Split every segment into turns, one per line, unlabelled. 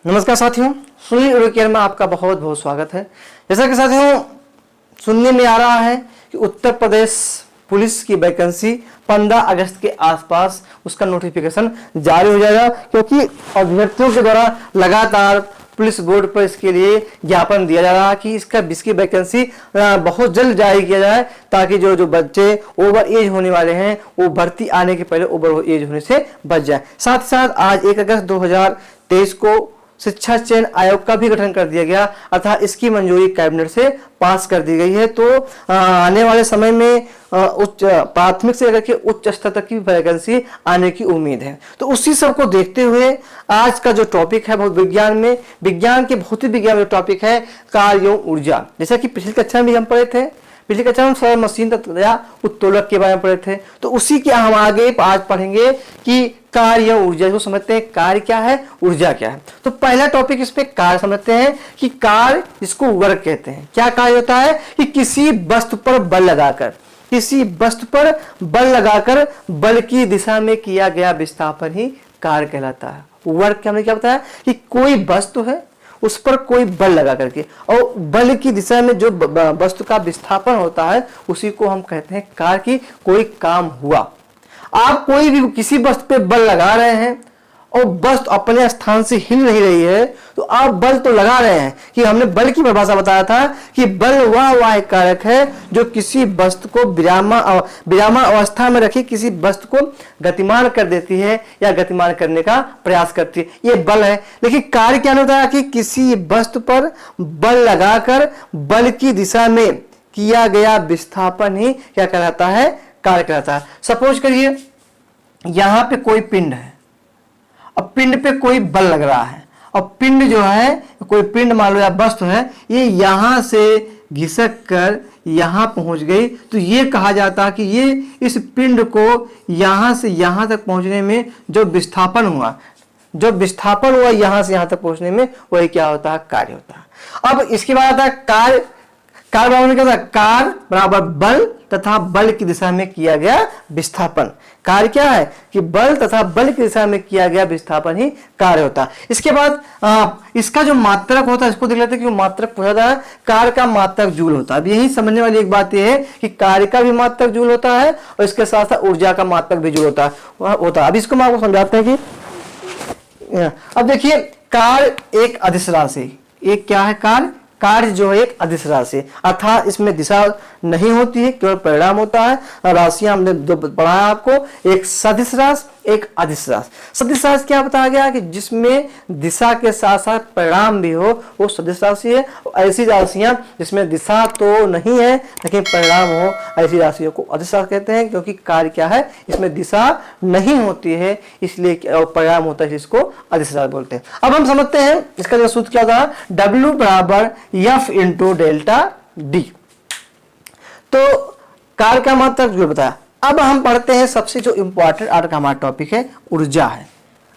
नमस्कार साथियों, सुनील उड़केयर में आपका बहुत बहुत स्वागत है। जैसा कि साथियों सुनने में आ रहा है कि उत्तर प्रदेश पुलिस की वैकेंसी 15 अगस्त के आसपास उसका नोटिफिकेशन जारी हो जाएगा, क्योंकि अभ्यर्थियों के द्वारा लगातार पुलिस बोर्ड पर इसके लिए ज्ञापन दिया जा रहा है कि इसकी वैकेंसी बहुत जल्द जारी किया जाए, ताकि जो बच्चे ओवर एज होने वाले हैं वो भर्ती आने के पहले ओवर एज होने से बच जाए। साथ ही साथ आज 1 अगस्त 2023 को शिक्षा चयन आयोग का भी गठन कर दिया गया, अर्थात इसकी मंजूरी कैबिनेट से पास कर दी गई है। तो आने वाले समय में उच्च प्राथमिक से लेकर के उच्च स्तर तक की वैकेंसी आने की उम्मीद है। तो उसी सब को देखते हुए आज का जो टॉपिक है भौतिक विज्ञान में, विज्ञान के भौतिक विज्ञान में टॉपिक है कार्य एवं ऊर्जा। जैसा कि पिछली कक्षा में भी हम पढ़े थे, पिछली कक्षा में सौर मशीन तथा उत्तोलक के बारे में पढ़े थे। तो उसी के हम आगे आज पढ़ेंगे कि कार्य या ऊर्जा को समझते हैं, कार्य क्या है, ऊर्जा क्या है। तो पहला टॉपिक इस पे कार्य समझते हैं कि कार्य जिसको वर्क कहते हैं। क्या कार्य होता है कि किसी वस्तु पर बल लगाकर, किसी वस्तु पर बल लगाकर बल की दिशा में किया गया विस्थापन ही कार्य कहलाता है। वर्क क्या हमने क्या बताया कि कोई वस्तु है उस पर कोई बल लगा करके और बल की दिशा में जो वस्तु का विस्थापन होता है उसी को हम कहते हैं कार्य की कोई काम हुआ। आप कोई भी किसी वस्तु पे बल लगा रहे हैं और वस्तु अपने स्थान से हिल नहीं रही है, तो आप बल तो लगा रहे हैं। कि हमने बल की परिभाषा बताया था कि बल वह वाह्य कारक है जो किसी वस्तु को विरामा अवस्था में रखी किसी वस्तु को गतिमान कर देती है या गतिमान करने का प्रयास करती है, ये बल है। लेकिन कार्य क्या होता है कि किसी वस्तु पर बल लगाकर बल की दिशा में किया गया विस्थापन ही क्या कहलाता है, कार्य कहलाता है। सपोज करिए यहां पे कोई पिंड है, अब पिंड पे कोई बल लग रहा है और पिंड जो है कोई पिंड मान लो या वस्तु है, ये यहां से घिसक कर यहां पहुंच गई, तो ये कहा जाता है कि ये इस पिंड को यहां से यहां तक पहुंचने में जो विस्थापन हुआ यहां से यहां तक पहुंचने में, वही क्या होता है, कार्य होता है। अब इसके बाद आता है कार्य बराबर क्या था, कार्य बराबर बल तथा बल की दिशा में किया गया विस्थापन। कार्य क्या है कि बल तथा बल की दिशा में किया गया विस्थापन ही कार्य होता है। इसके बाद इसका जो मात्रक होता है इसको देख लेते हैं कि मात्रक पूछा जाता है। कार्य का मात्रक जूल होता है। अब यही समझने वाली एक बात यह है कि कार्य का भी मात्रक जूल होता है और इसके साथ साथ ऊर्जा का मात्रक भी जूल होता है। अब इसको हम आपको समझाते हैं कि अब देखिए कार्य एक अदिश राशि, एक क्या है, कार्य जो है एक अदिश राशि, अर्थात इसमें दिशा नहीं होती है, केवल परिणाम होता है। राशियां हमने जो पढ़ा है आपको, एक सदिश राशि एक अदिश राशि। सदिश राशि क्या बताया गया कि जिसमें दिशा के साथ साथ परिणाम भी हो वो सदिश राशि है। ऐसी राशियां जिसमें दिशा तो नहीं है लेकिन परिणाम हो, ऐसी राशियों को अदिश राशि कहते हैं। क्योंकि कार्य क्या है, इसमें दिशा नहीं होती है इसलिए परिणाम होता है, जिसको अदिश राशि बोलते हैं। अब हम समझते हैं इसका जो सूत्र क्या था, W बराबर F इंटू डेल्टा डी। तो कार्य का मात्रक जो बताया। अब हम पढ़ते हैं सबसे जो इंपॉर्टेंट आज का हमारा टॉपिक है, ऊर्जा है,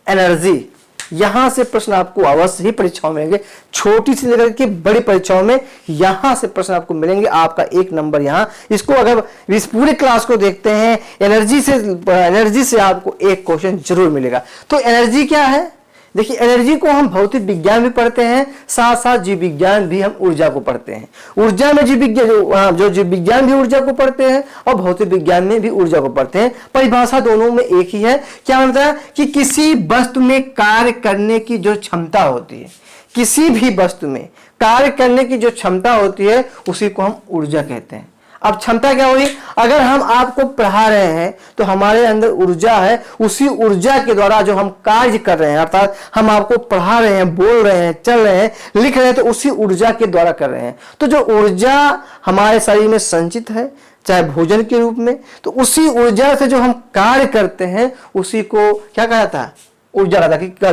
एनर्जी। यहां से प्रश्न आपको अवश्य ही परीक्षाओं में मिलेंगे, छोटी सी लेकर के बड़ी परीक्षाओं में यहां से प्रश्न आपको मिलेंगे। आपका 1 नंबर यहां, इसको अगर इस पूरे क्लास को देखते हैं एनर्जी से आपको एक क्वेश्चन जरूर मिलेगा। तो एनर्जी क्या है, देखिए एनर्जी को हम भौतिक विज्ञान भी पढ़ते हैं, साथ साथ जीव विज्ञान भी हम ऊर्जा को पढ़ते हैं। ऊर्जा में जीव विज्ञान भी ऊर्जा को पढ़ते हैं और भौतिक विज्ञान में भी ऊर्जा को पढ़ते हैं। परिभाषा दोनों में एक ही है। क्या मतलब है कि किसी वस्तु में कार्य करने की जो क्षमता होती है, किसी भी वस्तु में कार्य करने की जो क्षमता होती है उसी को हम ऊर्जा कहते हैं। अब क्षमता क्या हुई, अगर हम आपको पढ़ा रहे हैं तो हमारे अंदर ऊर्जा है, उसी ऊर्जा के द्वारा जो हम कार्य कर रहे हैं, अर्थात हम आपको पढ़ा रहे हैं, बोल रहे हैं, चल रहे हैं, लिख रहे हैं, तो उसी ऊर्जा के द्वारा कर रहे हैं। तो जो ऊर्जा हमारे शरीर में संचित है, चाहे भोजन के रूप में, तो उसी ऊर्जा से जो हम कार्य करते हैं उसी को क्या कहा जाता है, ऊर्जा कहता है। कि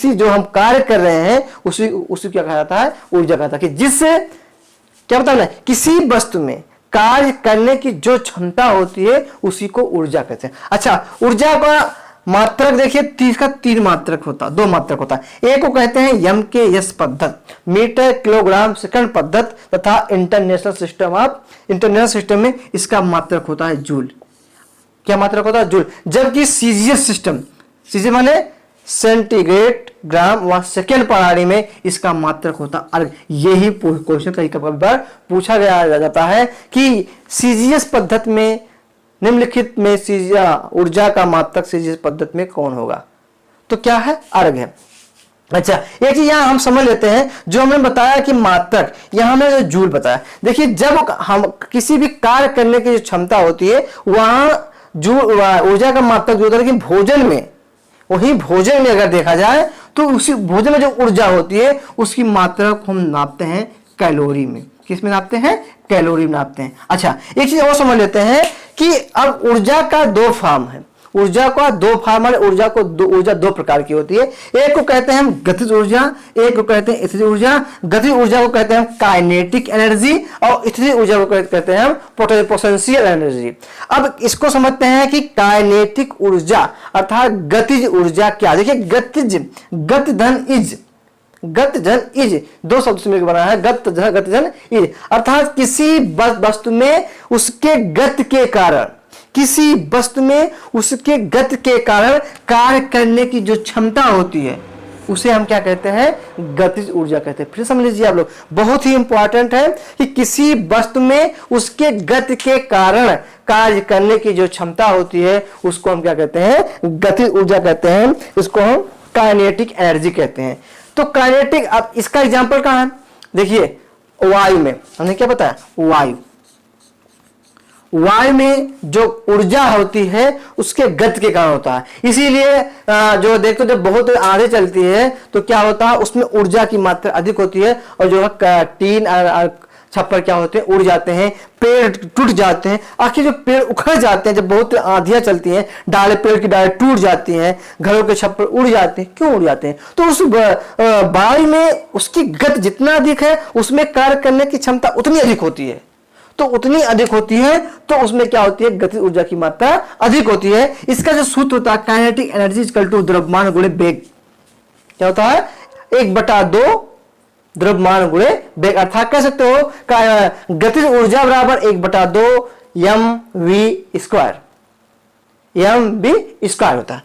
जो हम कार्य कर रहे हैं उसी क्या कहा जाता है, ऊर्जा कहता है। कि जिससे क्या बताना है, किसी वस्तु में कार्य करने की जो क्षमता होती है उसी को ऊर्जा कहते हैं। अच्छा, ऊर्जा का मात्रक देखिए, इसका 3 मात्रक होता है, 2 मात्रक होता है। एक को कहते हैं MKS पद्धत, मीटर किलोग्राम सेकंड पद्धत, तथा इंटरनेशनल सिस्टम में इसका मात्रक होता है जूल। क्या मात्रक होता है, जूल। जबकि सीजीएस सिस्टम, सीजीएस माने सेंटीग्रेड ग्राम व सेकेंड प्रणाली में इसका मात्रक होता अर्घ। यही क्वेश्चन कई बार पूछा गया जाता है कि सीजीएस पद्धति में निम्नलिखित में ऊर्जा का मात्रक सीजीएस पद्धति में कौन होगा? तो क्या है? अर्घ है। अच्छा, एक चीज यहां हम समझ लेते हैं, जो हमने बताया कि मात्रक, यहां हमने जूल बताया। देखिए, जब हम किसी भी कार्य करने की जो क्षमता होती है वहां जूल ऊर्जा का मात्रक जो होता है, लेकिन भोजन में, वही भोजन में अगर देखा जाए तो उसी भोजन में जो ऊर्जा होती है उसकी मात्रा को हम नापते हैं कैलोरी में। किस में नापते हैं? कैलोरी में नापते हैं। अच्छा, एक चीज और समझ लेते हैं कि अब ऊर्जा का दो फॉर्म है। ऊर्जा का दो फॉर्म है। ऊर्जा दो प्रकार की होती है। एक को कहते हैं हम गतिज ऊर्जा, एक को कहते हैं स्थितिज ऊर्जा। गतिज ऊर्जा को कहते हैं हम काइनेटिक एनर्जी और स्थितिज ऊर्जा को कहते हैं हम पोटेंशियल एनर्जी। अब इसको समझते हैं कि काइनेटिक ऊर्जा अर्थात गतिज ऊर्जा क्या। देखिए, गत धन इज दो शब्द से मिलकर बना है। गत धन इज अर्थात किसी वस्तु में उसके गति के कारण, किसी वस्तु में उसके गति के कारण कार्य करने की जो क्षमता होती है उसे हम क्या कहते हैं? गतिज ऊर्जा कहते हैं। फिर समझ लीजिए आप लोग, बहुत ही इंपॉर्टेंट है कि किसी वस्तु में उसके गति के कारण कार्य करने की जो क्षमता होती है उसको हम क्या कहते हैं? गतिज ऊर्जा कहते हैं। इसको हम काइनेटिक एनर्जी कहते हैं। तो काइनेटिक, अब इसका एग्जांपल कहां है? देखिए, वायु में हमने क्या बताया? वायु में जो ऊर्जा होती है उसके गति के कारण होता है। इसीलिए जो देखो जब बहुत आंधी चलती है तो क्या होता है? उसमें ऊर्जा की मात्रा अधिक होती है और जो है टीन छप्पर क्या होते हैं? उड़ जाते हैं, पेड़ टूट जाते हैं। आखिर जो पेड़ उखड़ जाते हैं, जब बहुत आंधियां चलती हैं, डाले पेड़ की डाले टूट जाती हैं, घरों के छप्पर उड़ जाते हैं। क्यों उड़ जाते हैं? तो उस वायु में उसकी गति जितना अधिक है उसमें कार्य करने की क्षमता उतनी अधिक होती है। तो उतनी अधिक होती है तो उसमें क्या होती है? गतिज ऊर्जा की मात्रा अधिक होती है। इसका जो सूत्र होता है काइनेटिक एनर्जी इक्वल टू द्रव्यमान गुणे वेग, क्या होता है? 1/2 द्रव्यमान गुणे वेग। अर्थात कह सकते हो गतिज ऊर्जा बराबर 1/2 mv², mv² होता है।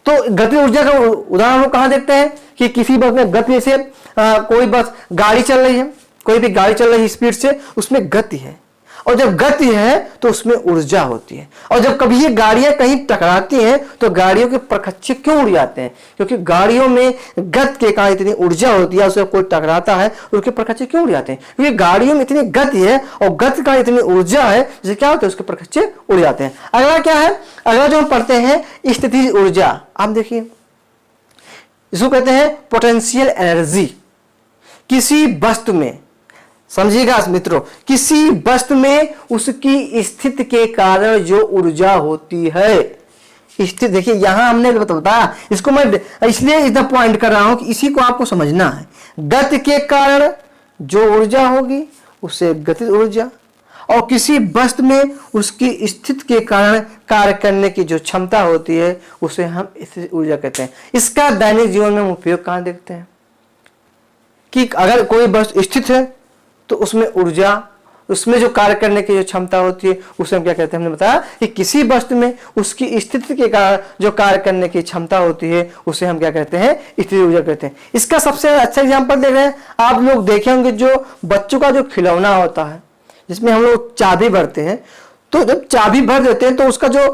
तो गतिज ऊर्जा का उदाहरण हम कहां देखते हैं कि किसी बस में गति से कोई बस गाड़ी चल रही है, कोई भी गाड़ी चल रही है स्पीड से, उसमें गति है, और जब गति है तो उसमें ऊर्जा होती है। और जब कभी ये गाड़ियां कहीं टकराती हैं तो गाड़ियों के परखच्चे क्यों उड़ जाते हैं? क्योंकि गाड़ियों में गति के कारण इतनी ऊर्जा होती है, उससे कोई टकराता है उसके परखच्चे क्यों उड़ जाते हैं? क्योंकि गाड़ियों में इतनी गति है और गति का इतनी ऊर्जा है, जिससे क्या होता है? उसके परखच्चे उड़ जाते हैं। अगला क्या है? अगला जो हम पढ़ते हैं स्थितिज ऊर्जा। आप देखिए, इसको कहते हैं पोटेंशियल एनर्जी। किसी वस्तु में, समझिएगा मित्रों, किसी वस्तु में उसकी स्थिति के कारण जो ऊर्जा होती है, स्थिति, देखिए यहां हमने बताया, इसको मैं इसलिए इतना पॉइंट कर रहा हूं कि इसी को आपको समझना है। गति के कारण जो ऊर्जा होगी उसे गतिज ऊर्जा, और किसी वस्तु में उसकी स्थिति के कारण कार्य करने की जो क्षमता होती है उसे हम स्थितिज ऊर्जा कहते हैं। इसका दैनिक जीवन में उपयोग कहां देखते हैं कि अगर कोई वस्तु स्थित है तो उसमें ऊर्जा, उसमें जो कार्य करने की जो क्षमता होती है उसे हम क्या कहते हैं? हमने बताया कि किसी वस्तु में उसकी स्थिति के कारण जो कार्य करने की क्षमता होती है उसे हम क्या कहते हैं? स्थितिज ऊर्जा कहते हैं। इसका सबसे अच्छा एग्जांपल देख रहे हैं आप लोग, देखे होंगे जो बच्चों का जो खिलौना होता है जिसमें हम लोग चाबी भरते हैं, तो जब चाबी भर देते हैं तो उसका जो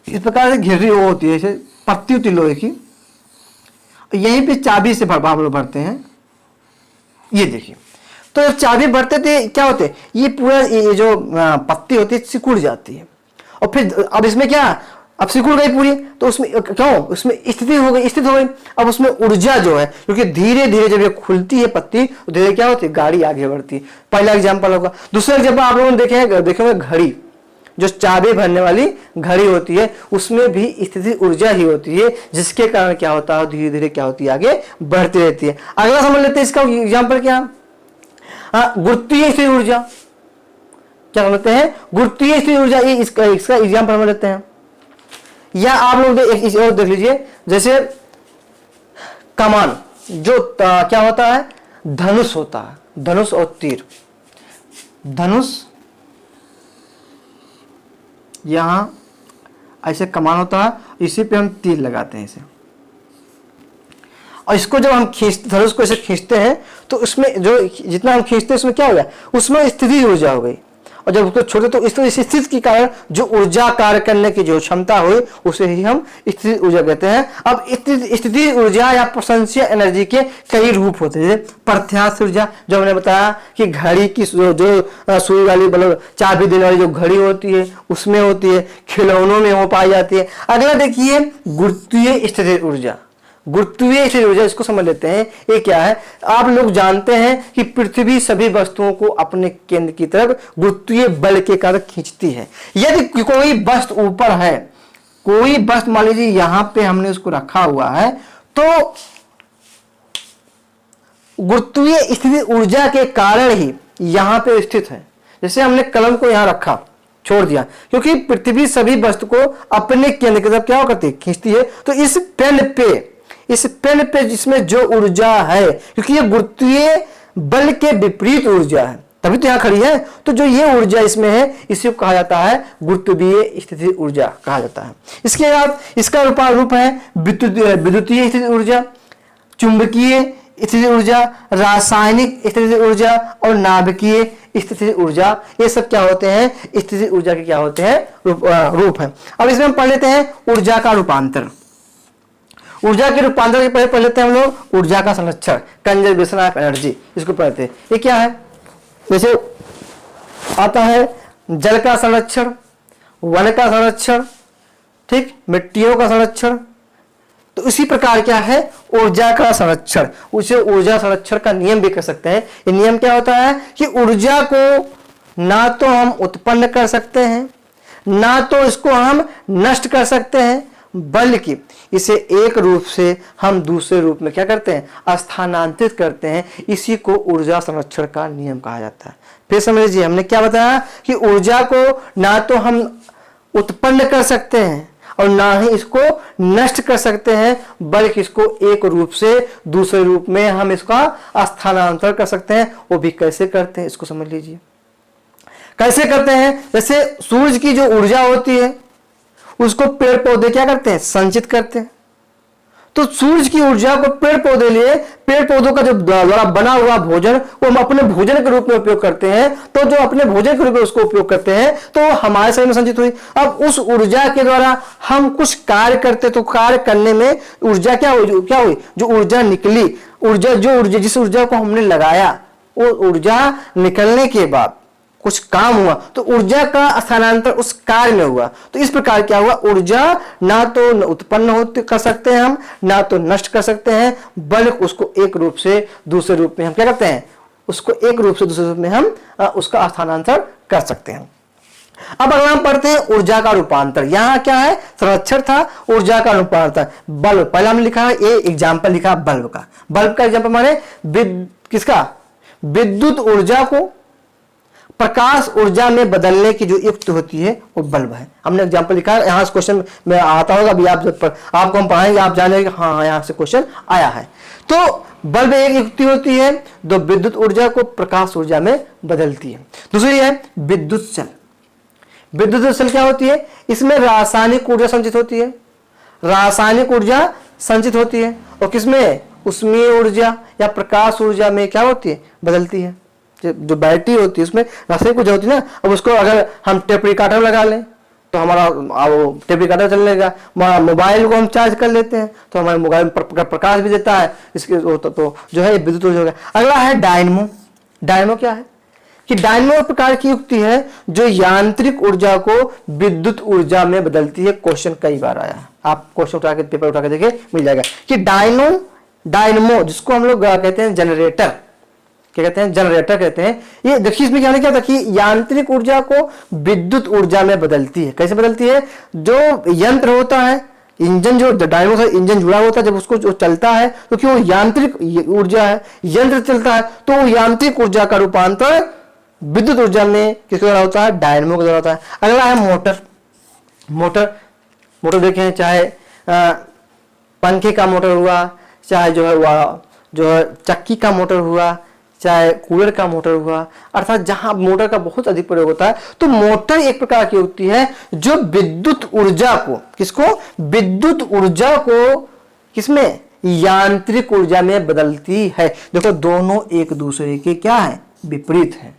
इस प्रकार से घिरी वो होती है, जैसे पत्ती होती लोहे की, यहीं पे चाबी से हम लोग भरते हैं। ये देखिए, तो जब चाबी भरते थे क्या होते, ये पूरा ये जो पत्ती होती है सिकुड़ जाती है, और फिर अब इसमें क्या, अब सिकुड़ गई पूरी, तो उसमें क्यों, उसमें स्थिति हो गई, स्थित हो गई। अब उसमें ऊर्जा जो है, क्योंकि धीरे धीरे जब ये खुलती है पत्ती तो धीरे क्या होती है? गाड़ी आगे बढ़ती है। पहला एग्जाम्पल होगा। दूसरा एग्जाम्पल आप लोगों ने देखेंगे घड़ी, जो चाबी भरने वाली घड़ी होती है उसमें भी स्थिति ऊर्जा ही होती है, जिसके कारण क्या होता है? धीरे धीरे क्या होती है? आगे बढ़ती रहती है। अगला समझ लेते हैं, इसका एग्जाम्पल क्या? गुरुत्वीय स्थिति ऊर्जा। क्या समझते हैं? गुरुत्वीय स्थिति ऊर्जा, ये इसका एग्जाम्पल समझ लेते हैं। या आप लोग एक और देख लीजिए, जैसे कमान, जो क्या होता है? धनुष होता है, धनुष और तीर। धनुष, यहां ऐसे कमान होता है, इसी पे हम तीर लगाते हैं, इसे और इसको जब हम खींचते, धनुष को ऐसे खींचते हैं तो उसमें जो जितना हम खींचते हैं उसमें क्या हो गया, उसमें स्थिति ऊर्जा हो गई। और जब उसको छोड़े तो इस तरह इस स्थिति के कारण जो ऊर्जा कार्य करने की जो क्षमता हुई उसे ही हम स्थिति ऊर्जा कहते हैं। अब स्थिति ऊर्जा या प्रशंसीय एनर्जी के कई रूप होते हैं। प्रत्यास्थ ऊर्जा जो हमने बताया कि घड़ी की जो सुई वाली मतलब चाबी देने वाली जो घड़ी होती है उसमें होती है, खिलौनों में वो पाई जाती है। अगला देखिए गुरुत्वीय स्थिति ऊर्जा। गुरुत्वीय स्थिति ऊर्जा इसको समझ लेते हैं, ये क्या है। आप लोग जानते हैं कि पृथ्वी सभी वस्तुओं को अपने केंद्र की तरफ गुरुत्वीय बल के कारण खींचती है। यदि कोई वस्तु ऊपर है, कोई वस्तु मान लीजिए यहां पे हमने उसको रखा हुआ है, तो गुरुत्वीय स्थिति ऊर्जा के कारण ही यहां पे स्थित है। जैसे हमने कलम को यहां रखा, छोड़ दिया, क्योंकि पृथ्वी सभी वस्तु को अपने केंद्र की तरफ क्या करती है, खींचती है। तो इस पेन पे जिसमें जो ऊर्जा है, क्योंकि ये गुरुत्वीय बल के विपरीत ऊर्जा है तभी तो यहां खड़ी है, तो जो ये ऊर्जा इसमें है इसी को कहा जाता है गुरुत्वीय स्थिति ऊर्जा कहा जाता है। इसके बाद इसका रूप है विद्युतीय स्थिति ऊर्जा, चुंबकीय स्थिति ऊर्जा, रासायनिक स्थिति ऊर्जा और नाभिकीय स्थिति ऊर्जा। ये सब क्या होते हैं, स्थिति ऊर्जा के क्या होते हैं, रूप है। अब इसमें हम पढ़ लेते हैं ऊर्जा का रूपांतर। ऊर्जा के रूपांतर के पढ़ लेते हैं हम लोग ऊर्जा का संरक्षण, कंजर्वेशन ऑफ एनर्जी, इसको पढ़ते हैं। ये क्या है, जैसे आता है जल का संरक्षण, वन का संरक्षण, ठीक, मिट्टियों का संरक्षण। तो इसी प्रकार क्या है ऊर्जा का संरक्षण, उसे ऊर्जा संरक्षण का नियम भी कह सकते हैं। ये नियम क्या होता है कि ऊर्जा को ना तो हम उत्पन्न कर सकते हैं, ना तो इसको हम नष्ट कर सकते हैं, बल्कि इसे एक रूप से हम दूसरे रूप में क्या करते हैं, स्थानांतरित करते हैं। इसी को ऊर्जा संरक्षण का नियम कहा जाता है। फिर समझ लीजिए हमने क्या बताया कि ऊर्जा को ना तो हम उत्पन्न कर सकते हैं और ना ही इसको नष्ट कर सकते हैं, बल्कि इसको एक रूप से दूसरे रूप में हम इसका स्थानांतरण कर सकते हैं। वो भी कैसे करते हैं इसको समझ लीजिए। कैसे करते हैं, जैसे सूरज की जो ऊर्जा होती है उसको पेड़ पौधे क्या करते हैं, संचित करते हैं। तो सूरज की ऊर्जा को पेड़ पौधे लिए, पेड़ पौधों का जो द्वारा बना हुआ भोजन वो हम अपने भोजन के रूप में उपयोग करते हैं। तो जो अपने भोजन के रूप में उसको उपयोग करते हैं तो हमारे शरीर में संचित हुई। अब उस ऊर्जा के द्वारा हम कुछ कार्य करते, तो कार्य करने में ऊर्जा क्या हुई, जो ऊर्जा निकली, जिस ऊर्जा को हमने लगाया वो ऊर्जा निकलने के बाद कुछ काम हुआ, तो ऊर्जा का स्थानांतरण उस कार्य में हुआ। तो इस प्रकार क्या हुआ, ऊर्जा ना तो उत्पन्न कर सकते हैं हम, ना तो नष्ट कर सकते हैं, बल्कि उसको एक रूप से दूसरे रूप में हम क्या करते हैं, उसको एक रूप से दूसरे रूप में हम उसका स्थानांतरण कर सकते हैं। अब अगर हम पढ़ते हैं ऊर्जा का रूपांतर, यहां क्या है, संरक्षण था, ऊर्जा का रूपांतर। बल्ब पहला हमने लिखा है, ये एग्जाम्पल लिखा बल्ब का एग्जाम्पल माने किसका, विद्युत ऊर्जा को प्रकाश ऊर्जा में बदलने की जो युक्ति होती है वो बल्ब है। हमने एग्जांपल लिखा है, यहां से क्वेश्चन में आता होगा, अभी आपको हम पढ़ाएंगे, आप जानेंगे हाँ यहां से क्वेश्चन आया है। तो बल्ब एक युक्ति होती है जो विद्युत ऊर्जा को प्रकाश ऊर्जा में बदलती है। दूसरी है विद्युत सेल। विद्युत सेल क्या होती है, इसमें रासायनिक ऊर्जा संचित होती है, रासायनिक ऊर्जा संचित होती है और किसमें, ऊष्मीय ऊर्जा या प्रकाश ऊर्जा में क्या होती है, बदलती है। जो बैटरी होती है उसमें रासायनिक ऊर्जा होती है ना। अब उसको अगर हम टेप रिकॉर्डर लगा लें तो हमारा वो टेप रिकॉर्डर चलने लगा। मोबाइल को हम चार्ज कर लेते हैं तो हमारे मोबाइल में प्रकाश भी देता है, इसके तो जो है विद्युत ऊर्जा हो गया। अगला है डायनमो। डायनमो क्या है कि डायनमो प्रकार की युक्ति है जो यांत्रिक ऊर्जा को विद्युत ऊर्जा में बदलती है। क्वेश्चन कई बार आया है, आप क्वेश्चन उठा के पेपर उठा के देखिए मिल जाएगा कि डायनमो जिसको हम लोग कहते हैं जनरेटर, क्या कहते हैं, जनरेटर कहते हैं। ये देखिए इसमें क्या था कि यांत्रिक ऊर्जा को विद्युत ऊर्जा में बदलती है। कैसे बदलती है, जो यंत्र होता है, इंजन, जो डायनमो से इंजन जुड़ा होता है, जब उसको जो चलता है तो क्यों यांत्रिक ऊर्जा है, यंत्र चलता है तो यांत्रिक ऊर्जा का रूपांतर विद्युत ऊर्जा में किसके द्वारा होता है, डायनमो के द्वारा होता है। अगला है मोटर देखें, चाहे पंखे का मोटर हुआ, चाहे जो है चक्की का मोटर हुआ, चाहे कूलर का मोटर हुआ, अर्थात जहां मोटर का बहुत अधिक प्रयोग होता है। तो मोटर एक प्रकार की होती है जो विद्युत ऊर्जा को, विद्युत ऊर्जा को किसमें, यांत्रिक ऊर्जा में बदलती है। देखो दोनों एक दूसरे के क्या है, विपरीत है।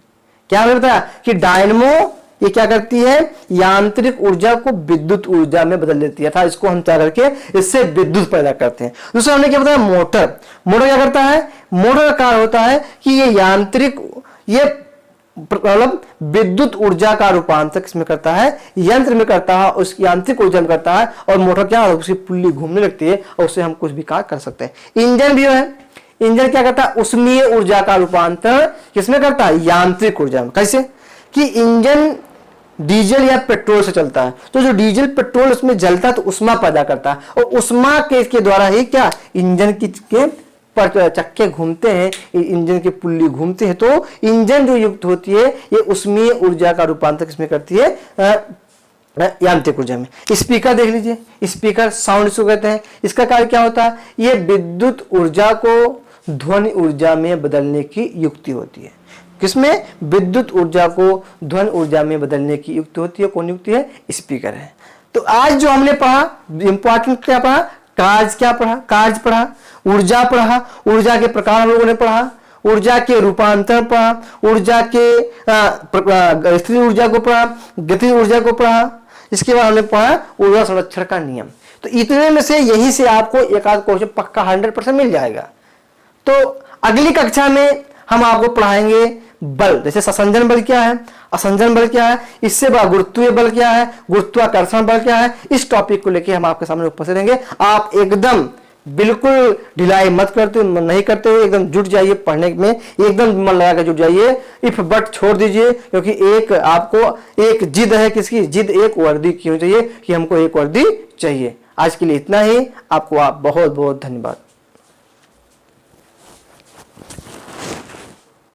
क्या होता है कि डायनमो ये क्या करती है, यांत्रिक ऊर्जा को विद्युत ऊर्जा में बदल देती है, था इसको हम क्या करके इससे विद्युत पैदा करते हैं। दूसरा हमने क्या बताया, मोटर। मोटर क्या करता है, मोटर का कार्य होता है कि ये यांत्रिक, ये मतलब विद्युत ऊर्जा का रूपांतर किसमें करता है, यंत्र में करता है, उस यांत्रिक ऊर्जा में करता है। और मोटर क्या है, उसकी पुल्ली घूमने लगती है और उससे हम कुछ भी कार्य कर सकते हैं। इंजन भी है, इंजन क्या करता है, उष्मीय ऊर्जा का रूपांतर किसमें करता है, यांत्रिक ऊर्जा में। कैसे कि इंजन डीजल या पेट्रोल से चलता है, तो जो डीजल पेट्रोल उसमें जलता है तो उष्मा पैदा करता है, और उष्मा के द्वारा ही क्या इंजन के चक्के घूमते हैं, इंजन की पुल्ली घूमते हैं, तो इंजन जो युक्त होती है ये उष्मीय ऊर्जा का रूपांतर किसमें करती है, यांत्रिक ऊर्जा में। स्पीकर देख लीजिए, स्पीकर साउंड इसको कहते हैं। इसका कार्य क्या होता है, ये विद्युत ऊर्जा को ध्वनि ऊर्जा में बदलने की युक्ति होती है। किसमें, विद्युत ऊर्जा को ध्वनि ऊर्जा में बदलने की युक्ति होती है। कौन युक्ति है, स्पीकर है। तो आज जो हमने पढ़ा, इंपॉर्टेंट क्या पढ़ा, कार्य क्या पढ़ा, कार्य पढ़ा, ऊर्जा पढ़ा, ऊर्जा के प्रकार हम लोगों ने पढ़ा, ऊर्जा के रूपांतर पढ़ा, ऊर्जा के स्थिर ऊर्जा को पढ़ा, गतिज ऊर्जा को पढ़ा। इसके बाद हमने पढ़ा ऊर्जा संरक्षण का नियम। तो इतने में से यहीं से आपको एक आध क्वेश्चन पक्का 100% मिल जाएगा। तो अगली कक्षा में हम आपको पढ़ाएंगे बल, जैसे ससंजन बल क्या है, असंजन बल क्या है, इससे बड़ा गुरुत्वीय बल क्या है, गुरुत्वाकर्षण बल क्या है। इस टॉपिक को लेके हम आपके सामने उपस्थित रहेंगे। आप एकदम बिल्कुल ढिलाई मत करते, नहीं करते हुए एकदम जुट जाइए पढ़ने में, एकदम मन लगा कर जुट जाइए। इफ बट छोड़ दीजिए, क्योंकि एक आपको एक जिद है, किसकी जिद, एक वर्दी क्यों चाहिए कि हमको एक वर्दी चाहिए। आज के लिए इतना ही, आपको बहुत बहुत धन्यवाद।